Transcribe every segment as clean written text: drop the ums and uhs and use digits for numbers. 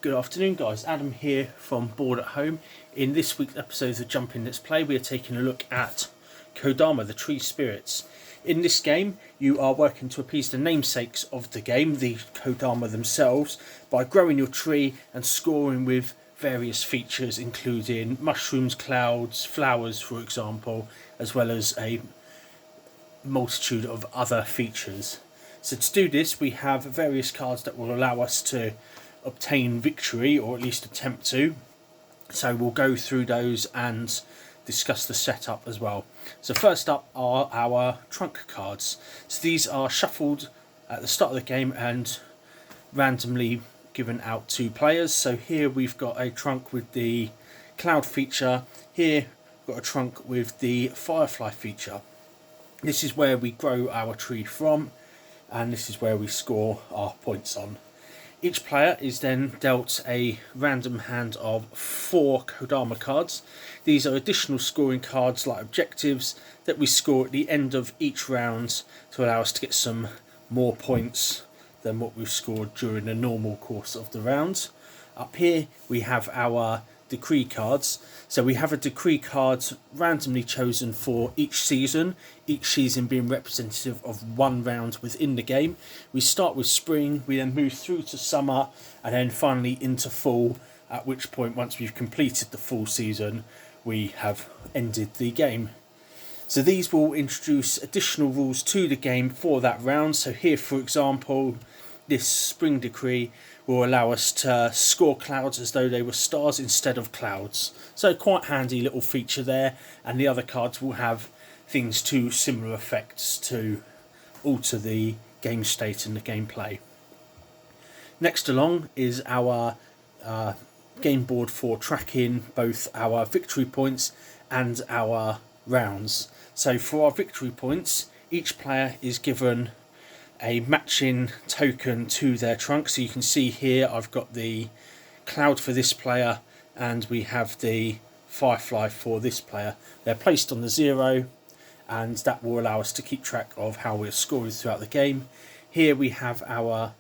Good afternoon guys, Adam here from Board at Home. In this week's episode of Jumping Let's Play we are taking a look at Kodama, the Tree Spirits. In this game you are working to appease the namesakes of the game, the Kodama themselves, by growing your tree and scoring with various features including mushrooms, clouds, flowers for example, as well as a multitude of other features. So to do this we have various cards that will allow us to obtain victory, or at least attempt to. So we'll go through those and discuss the setup as well. So first up are our trunk cards. So these are shuffled at the start of the game and randomly given out to players. So here we've got a trunk with the cloud feature, here we've got a trunk with the firefly feature. This is where we grow our tree from, and this is where we score our points on. Each player is then dealt a random hand of 4 Kodama cards. These are additional scoring cards like objectives that we score at the end of each round to allow us to get some more points than what we've scored during the normal course of the round. Up here we have our decree cards. So we have a decree card randomly chosen for each season being representative of one round within the game. We start with spring, we then move through to summer, and then finally into fall, at which point once we've completed the full season we have ended the game. So these will introduce additional rules to the game for that round. So here for example, this spring decree will allow us to score clouds as though they were stars instead of clouds. So quite handy little feature there, and the other cards will have things to similar effects to alter the game state and the gameplay. Next along is our game board for tracking both our victory points and our rounds. So for our victory points, each player is given a matching token to their trunk. So you can see here I've got the cloud for this player and we have the firefly for this player. They're placed on the 0 and that will allow us to keep track of how we're scoring throughout the game. Here we have our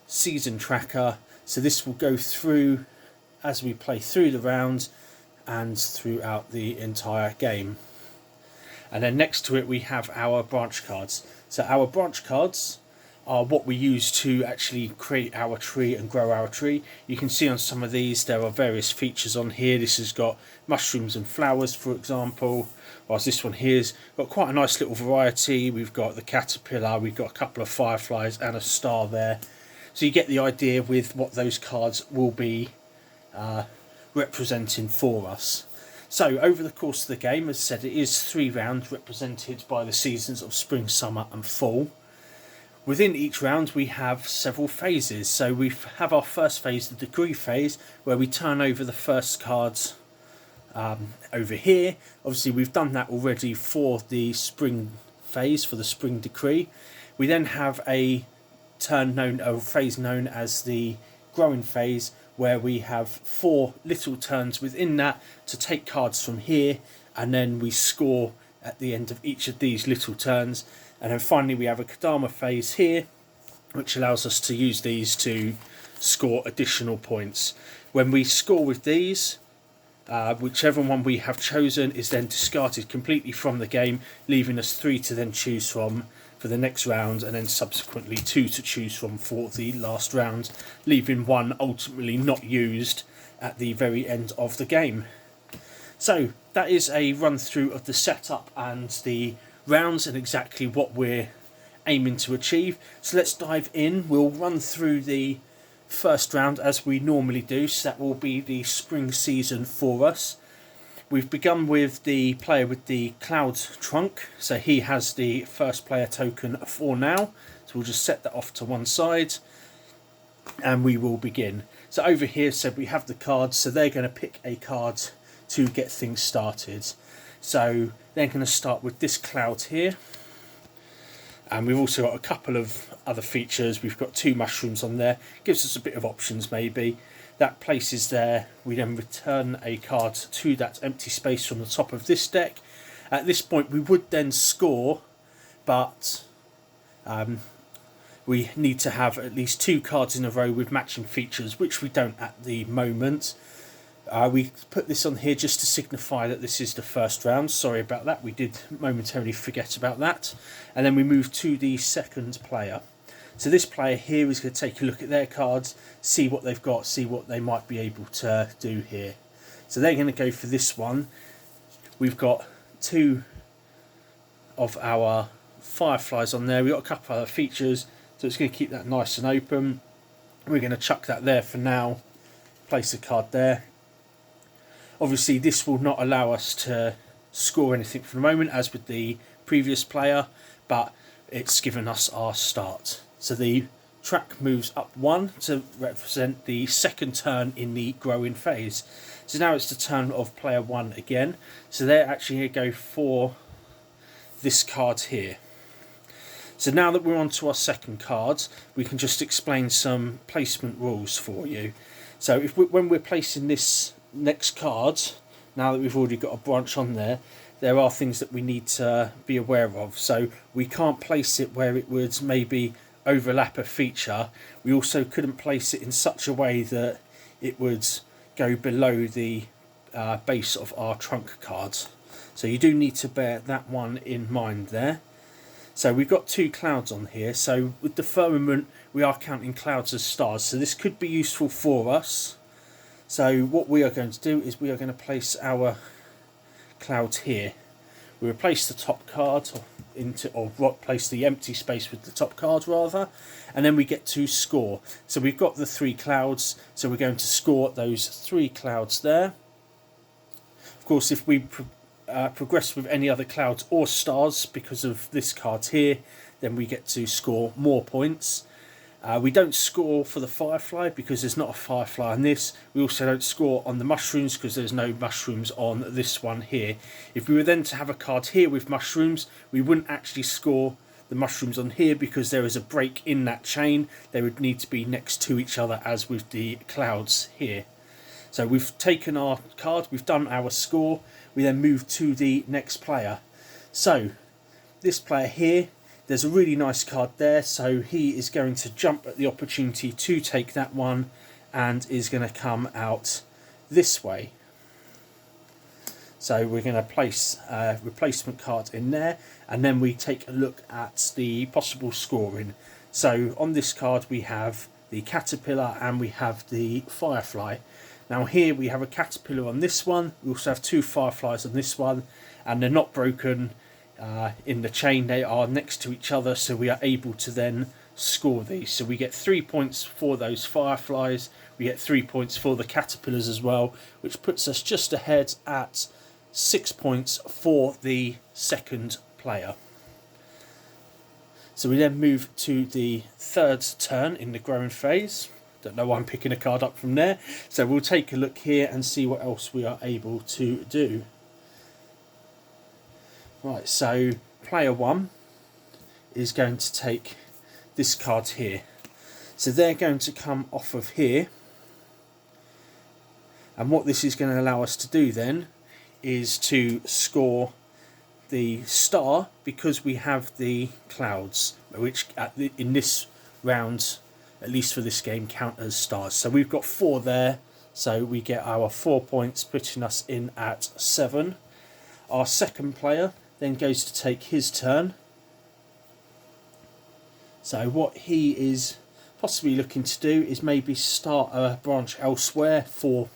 season tracker, so this will go through as we play through the round and throughout the entire game. And then next to it we have our branch cards. So our branch cards are what we use to actually create our tree and grow our tree. You can see on some of these there are various features on here. This has got mushrooms and flowers for example, whilst this one here's got quite a nice little variety. We've got the caterpillar, we've got a couple of fireflies and a star there. So you get the idea with what those cards will be representing for us. So over the course of the game, as I said, it is 3 rounds represented by the seasons of spring, summer and fall. Within each round we have several phases. So we have our first phase, the decree phase, where we turn over the first cards over here. Obviously we've done that already for the spring phase, for the spring decree. We then have a phase known as the growing phase, where we have 4 little turns within that to take cards from here, and then we score at the end of each of these little turns. And then finally we have a Kodama phase here, which allows us to use these to score additional points. When we score with these, whichever one we have chosen is then discarded completely from the game, leaving us 3 to then choose from for the next round, and then subsequently 2 to choose from for the last round, leaving 1 ultimately not used at the very end of the game. So that is a run through of the setup and the rounds and exactly what we're aiming to achieve. So let's dive in. We'll run through the first round as we normally do, so that will be the spring season for us. We've begun with the player with the cloud trunk, so he has the first player token for now, so we'll just set that off to one side and we will begin. So over here, so we have the cards, so they're going to pick a card to get things started. So they're going to start with this cloud here, and we've also got a couple of other features. We've got 2 mushrooms on there, gives us a bit of options maybe. That places there, we then return a card to that empty space from the top of this deck. At this point we would then score, but we need to have at least 2 cards in a row with matching features, which we don't at the moment. We put this on here just to signify that this is the first round. Sorry about that, we did momentarily forget about that. And then we move to the second player. So this player here is going to take a look at their cards, see what they've got, see what they might be able to do here. So they're going to go for this one. We've got 2 of our fireflies on there. We've got a couple other features, so it's going to keep that nice and open. We're going to chuck that there for now, place a card there. Obviously this will not allow us to score anything for the moment as with the previous player, but it's given us our start. So the track moves up 1 to represent the second turn in the growing phase. So now it's the turn of player 1 again. So they're actually going to go for this card here. So now that we're on to our second card, we can just explain some placement rules for you. So when we're placing this next card, now that we've already got a branch on there, there are things that we need to be aware of. So we can't place it where it would maybe overlap a feature. We also couldn't place it in such a way that it would go below the base of our trunk cards. So you do need to bear that one in mind there. So we've got 2 clouds on here. So with the firmament, we are counting clouds as stars. So this could be useful for us. So what we are going to do is we are going to place our clouds here. We replace the top card or place the empty space with the top card rather, and then we get to score. So we've got the 3 clouds, so we're going to score those 3 clouds there. Of course, if we progress with any other clouds or stars because of this card here, then we get to score more points. We don't score for the firefly because there's not a firefly on this. We also don't score on the mushrooms because there's no mushrooms on this one here. If we were then to have a card here with mushrooms, we wouldn't actually score the mushrooms on here because there is a break in that chain. They would need to be next to each other as with the clouds here. So we've taken our card, we've done our score, we then move to the next player. So this player here, there's a really nice card there, so he is going to jump at the opportunity to take that one and is going to come out this way. So we're going to place a replacement card in there, and then we take a look at the possible scoring. So on this card we have the caterpillar and we have the firefly. Now here we have a caterpillar on this one, we also have 2 fireflies on this one, and they're not broken in the chain, they are next to each other, so we are able to then score these. So we get 3 points for those fireflies, we get 3 points for the caterpillars as well, which puts us just ahead at 6 points for the second player. So we then move to the third turn in the growing phase. Don't know why I'm picking a card up from there. So we'll take a look here and see what else we are able to do. Right, so player 1 is going to take this card here. So they're going to come off of here. And what this is going to allow us to do then is to score the star because we have the clouds, which in this round, at least for this game, count as stars. So we've got 4 there, so we get our 4 points, putting us in at 7. Our second player then goes to take his turn. So what he is possibly looking to do is maybe start a branch elsewhere for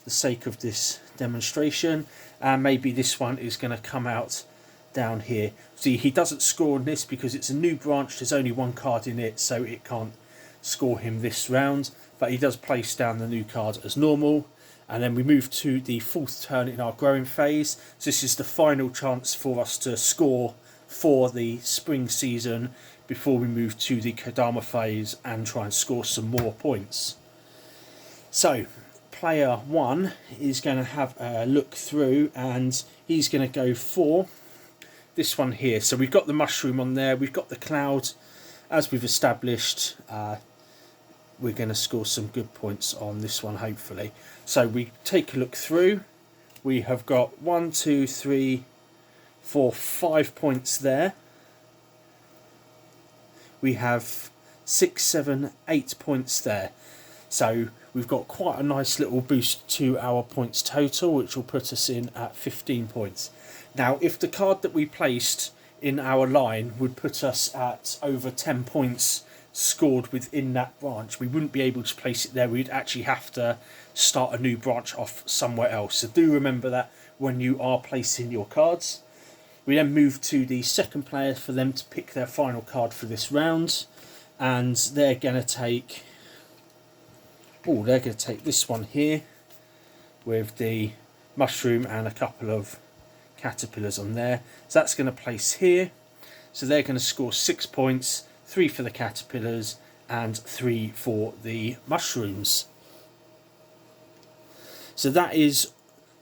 the sake of this demonstration, and maybe this one is going to come out down here. See, he doesn't score on this because it's a new branch, there's only 1 card in it, so it can't score him this round, but he does place down the new card as normal. And then we move to the 4th turn in our growing phase. So this is the final chance for us to score for the spring season before we move to the Kodama phase and try and score some more points. So player 1 is going to have a look through and he's going to go for this one here. So we've got the mushroom on there, we've got the cloud. As we've established, we're going to score some good points on this one hopefully. So we take a look through, we have got 1, 2, 3, 4, 5 points there. We have 6, 7, 8 points there. So we've got quite a nice little boost to our points total, which will put us in at 15 points. Now, if the card that we placed in our line would put us at over 10 points scored within that branch, we wouldn't be able to place it there. We'd actually have to start a new branch off somewhere else. So do remember that when you are placing your cards. We then move to the second player for them to pick their final card for this round, and they're going to take this one here with the mushroom and a couple of caterpillars on there. So that's going to place here. So they're going to score 6 points, 3 for the caterpillars and 3 for the mushrooms. So that is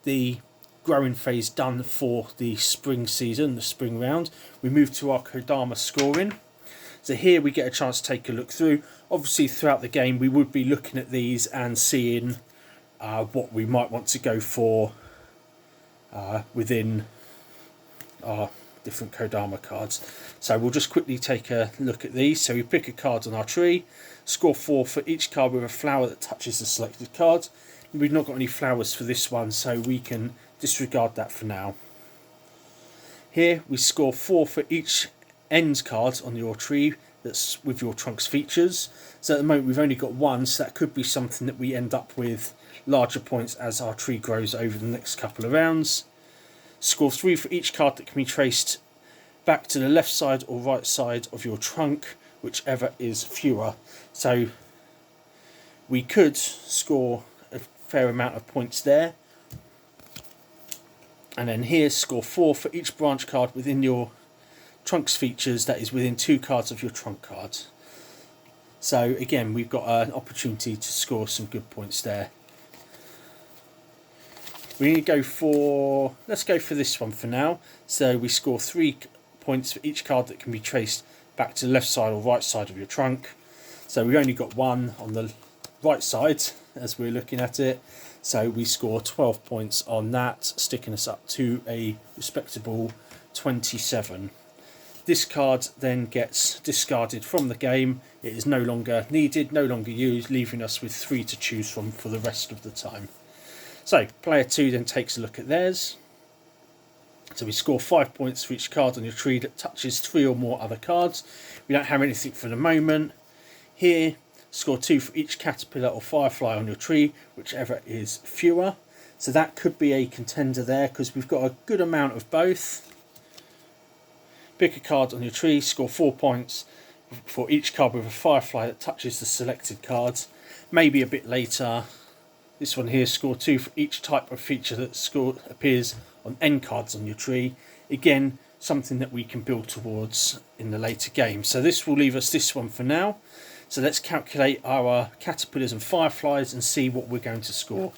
the growing phase done for the spring season, the spring round. We move to our Kodama scoring. So here we get a chance to take a look through. Obviously throughout the game we would be looking at these and seeing what we might want to go for within our different Kodama cards. So we'll just quickly take a look at these. So we pick a card on our tree, score 4 for each card with a flower that touches the selected card. We've not got any flowers for this one, so we can disregard that for now. Here we score 4 for each end card on your tree that's with your trunk's features. So at the moment we've only got 1, so that could be something that we end up with larger points as our tree grows over the next couple of rounds. Score 3 for each card that can be traced back to the left side or right side of your trunk, whichever is fewer. So we could score a fair amount of points there. And then here score 4 for each branch card within your trunk's features that is within 2 cards of your trunk card. So again, we've got an opportunity to score some good points there. We need to go for, let's go for this one for now. So we score 3 points for each card that can be traced back to the left side or right side of your trunk. So we've only got 1 on the right side as we're looking at it. So we score 12 points on that, sticking us up to a respectable 27. This card then gets discarded from the game. It is no longer needed, no longer used, leaving us with 3 to choose from for the rest of the time. So player 2 then takes a look at theirs. So we score 5 points for each card on your tree that touches 3 or more other cards. We don't have anything for the moment. Here, score 2 for each caterpillar or firefly on your tree, whichever is fewer. So that could be a contender there because we've got a good amount of both. Pick a card on your tree, score 4 points for each card with a firefly that touches the selected cards. Maybe a bit later, this one here, score 2 for each type of feature that appears on end cards on your tree. Again, something that we can build towards in the later game. So this will leave us this one for now. So let's calculate our caterpillars and fireflies and see what we're going to score.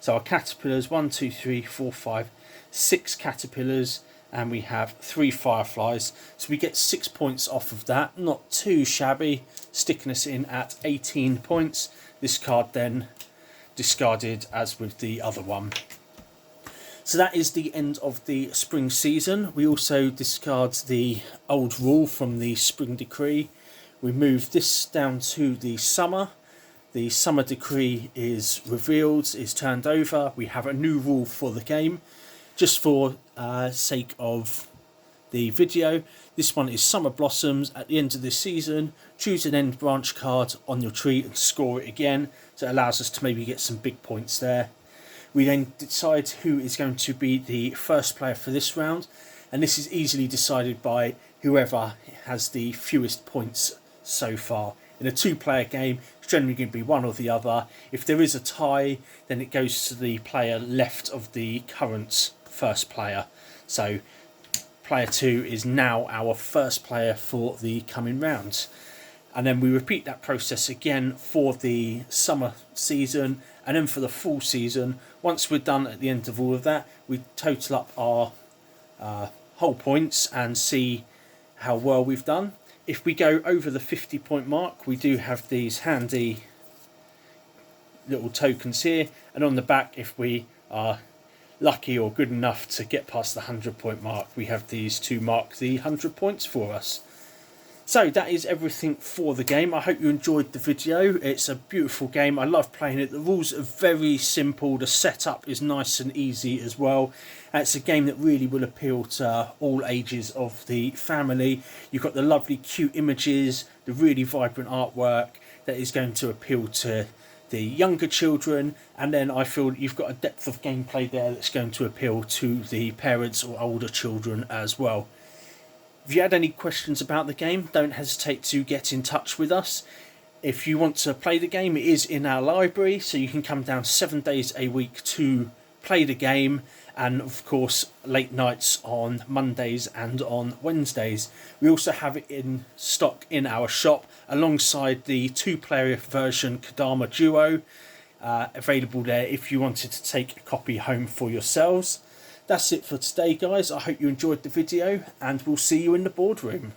So our caterpillars, 1, 2, 3, 4, 5, 6 caterpillars, and we have 3 fireflies. So we get 6 points off of that. Not too shabby, sticking us in at 18 points. This card then discarded as with the other one. So that is the end of the spring season. We also discard the old rule from the spring decree. We move this down to the summer. The summer decree is revealed, is turned over. We have a new rule for the game. Just for sake of the video, this one is Summer Blossoms. At the end of this season, choose an end branch card on your tree and score it again. So it allows us to maybe get some big points there. We then decide who is going to be the first player for this round. And this is easily decided by whoever has the fewest points so far. In a 2-player game, it's generally going to be one or the other. If there is a tie, then it goes to the player left of the current first player. So player 2 is now our first player for the coming round. And then we repeat that process again for the summer season and then for the full season. Once we're done at the end of all of that, we total up our whole points and see how well we've done. If we go over the 50-point mark, we do have these handy little tokens here. And on the back, if we are lucky or good enough to get past the 100-point mark, we have these to mark the 100 points for us. So that is everything for the game. I hope you enjoyed the video. It's a beautiful game. I love playing it. The rules are very simple. The setup is nice and easy as well. And it's a game that really will appeal to all ages of the family. You've got the lovely cute images, the really vibrant artwork that is going to appeal to the younger children, and then I feel you've got a depth of gameplay there that's going to appeal to the parents or older children as well. If you had any questions about the game, don't hesitate to get in touch with us. If you want to play the game, it is in our library, so you can come down 7 days a week to play the game, and of course late nights on Mondays and on Wednesdays. We also have it in stock in our shop alongside the 2-player version Kodama Duo, available there if you wanted to take a copy home for yourselves. That's it for today, guys. I hope you enjoyed the video, and we'll see you in the boardroom.